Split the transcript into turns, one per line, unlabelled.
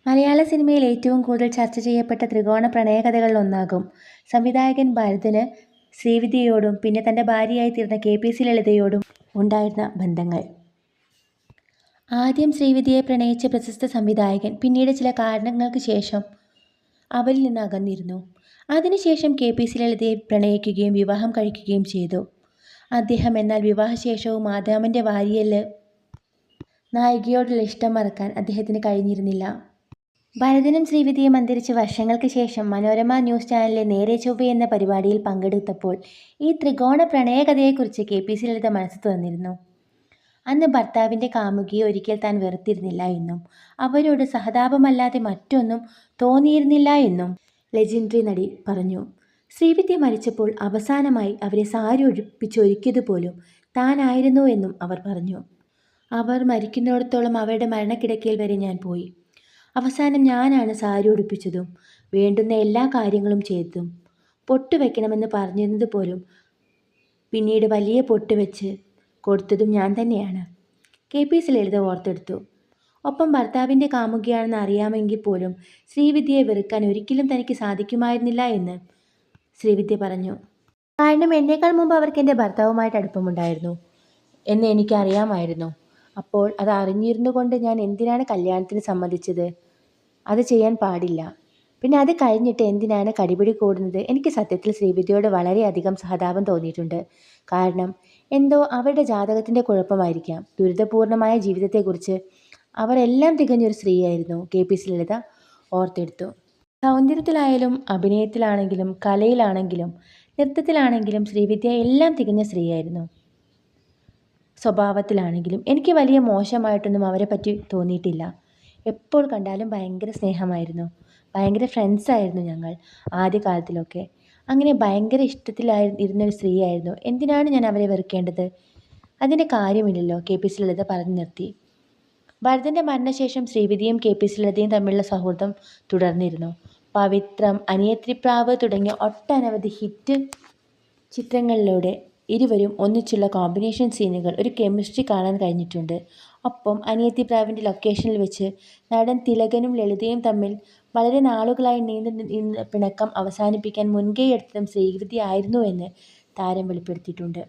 മലയാള സിനിമയിൽ ഏറ്റവും കൂടുതൽ ചർച്ച ചെയ്യപ്പെട്ട ത്രികോണ പ്രണയകഥകളിലൊന്നാകും സംവിധായകൻ ഭരതന് ശ്രീവിദ്യയോടും പിന്നെ തൻ്റെ ഭാര്യയായി തീർന്ന KPC ലളിതയോടും ഉണ്ടായിരുന്ന ബന്ധങ്ങൾ. ആദ്യം ശ്രീവിദ്യയെ പ്രണയിച്ച പ്രശസ്ത സംവിധായകൻ പിന്നീട് ചില കാരണങ്ങൾക്ക് ശേഷം അവരിൽ നിന്ന് അകന്നിരുന്നു. അതിനുശേഷം KPC ലളിതയെ പ്രണയിക്കുകയും വിവാഹം കഴിക്കുകയും ചെയ്തു. അദ്ദേഹം എന്നാൽ വിവാഹശേഷവും മാധവന്റെ വാരിയല് നായികയോടുള്ള ഇഷ്ടം മറക്കാൻ അദ്ദേഹത്തിന് കഴിഞ്ഞിരുന്നില്ല. ഭരതനും ശ്രീവിദ്യയും അന്തരിച്ച് വർഷങ്ങൾക്ക് ശേഷം മനോരമ ന്യൂസ് ചാനലിലെ നേരെ ചൊവ്വേ എന്ന പരിപാടിയിൽ പങ്കെടുത്തപ്പോൾ ഈ ത്രികോണ പ്രണയകഥയെക്കുറിച്ച് KPC ലളിത മനസ്സ് തുറന്നിരുന്നു. അന്ന് ഭർത്താവിൻ്റെ കാമുകിയെ ഒരിക്കൽ താൻ വെറുത്തിരുന്നില്ല എന്നും അവരോട് സഹതാപമല്ലാതെ മറ്റൊന്നും തോന്നിയിരുന്നില്ല എന്നും ലെജൻഡറി നടി പറഞ്ഞു. ശ്രീവിദ്യ മരിച്ചപ്പോൾ അവസാനമായി അവരെ സാരി ഒഴിപ്പിച്ചൊരുക്കിയതുപോലും താനായിരുന്നു എന്നും അവർ പറഞ്ഞു. അവർ മരിക്കുന്നിടത്തോളം അവരുടെ മരണക്കിടക്കയിൽ വരെ ഞാൻ പോയി. അവസാനം ഞാനാണ് സാരി ഉടുപ്പിച്ചതും വേണ്ടുന്ന എല്ലാ കാര്യങ്ങളും ചെയ്തതും. പൊട്ട് വെക്കണമെന്ന് പറഞ്ഞിരുന്നത് പോലും പിന്നീട് വലിയ പൊട്ട് വെച്ച് കൊടുത്തതും ഞാൻ തന്നെയാണ്. KPC ലളിത ഓർത്തെടുത്തു. ഒപ്പം ഭർത്താവിൻ്റെ കാമുകിയാണെന്ന് അറിയാമെങ്കിൽ പോലും ശ്രീവിദ്യയെ വെറുക്കാൻ ഒരിക്കലും തനിക്ക് സാധിക്കുമായിരുന്നില്ല എന്ന് ശ്രീവിദ്യ പറഞ്ഞു. കാരണം എന്നേക്കാൾ മുമ്പ് അവർക്ക് എൻ്റെ ഭർത്താവുമായിട്ട് അടുപ്പമുണ്ടായിരുന്നു എന്ന് എനിക്കറിയാമായിരുന്നു. അപ്പോൾ അത് അറിഞ്ഞിരുന്നു കൊണ്ട് ഞാൻ എന്തിനാണ് കല്യാണത്തിന് സമ്മതിച്ചത്? അത് ചെയ്യാൻ പാടില്ല. പിന്നെ അത് കഴിഞ്ഞിട്ട് എന്തിനാണ് കടിപിടി കൂടുന്നത്? എനിക്ക് സത്യത്തിൽ ശ്രീവിദ്യയോട് വളരെയധികം സഹതാപം തോന്നിയിട്ടുണ്ട്. കാരണം എന്തോ അവരുടെ ജാതകത്തിൻ്റെ കുഴപ്പമായിരിക്കാം. ദുരിതപൂർണമായ ജീവിതത്തെക്കുറിച്ച് അവരെല്ലാം തികഞ്ഞൊരു സ്ത്രീയായിരുന്നു KPC ലളിത ഓർത്തെടുത്തു. സൗന്ദര്യത്തിലായാലും അഭിനയത്തിലാണെങ്കിലും കലയിലാണെങ്കിലും നൃത്തത്തിലാണെങ്കിലും ശ്രീവിദ്യ എല്ലാം തികഞ്ഞ സ്ത്രീയായിരുന്നു. സ്വഭാവത്തിലാണെങ്കിലും എനിക്ക് വലിയ മോശമായിട്ടൊന്നും അവരെ പറ്റി തോന്നിയിട്ടില്ല. എപ്പോൾ കണ്ടാലും ഭയങ്കര സ്നേഹമായിരുന്നു. ഭയങ്കര ഫ്രണ്ട്സായിരുന്നു ഞങ്ങൾ ആദ്യകാലത്തിലൊക്കെ. അങ്ങനെ ഭയങ്കര ഇരുന്നൊരു സ്ത്രീയായിരുന്നു. എന്തിനാണ് ഞാൻ അവരെ വെറുക്കേണ്ടത്? അതിൻ്റെ കാര്യമില്ലല്ലോ, KPC ലളിത പറഞ്ഞു നിർത്തി. ഭരതൻ്റെ മരണശേഷം ശ്രീവിദ്യയും KPC ലളിതയും തമ്മിലുള്ള സൗഹൃദം തുടർന്നിരുന്നു. പവിത്രം, അനിയത്തിപ്രാവ് തുടങ്ങിയ ഒട്ടനവധി ഹിറ്റ് ചിത്രങ്ങളിലൂടെ ഇരുവരും ഒന്നിച്ചുള്ള കോമ്പിനേഷൻ സീനുകൾ, ഒരു കെമിസ്ട്രി കാണാൻ കഴിഞ്ഞിട്ടുണ്ട്. ഒപ്പം അനിയത്തിപ്രാവിൻ്റെ ലൊക്കേഷനിൽ വെച്ച് നടൻ തിലകനും ലളിതയും തമ്മിൽ വളരെ നാളുകളായി നീണ്ടു നിന്ന പിണക്കം അവസാനിപ്പിക്കാൻ മുൻകൈയെടുത്തതും ശ്രീവിദ്യ ആയിരുന്നു എന്ന് താരം വെളിപ്പെടുത്തിയിട്ടുണ്ട്.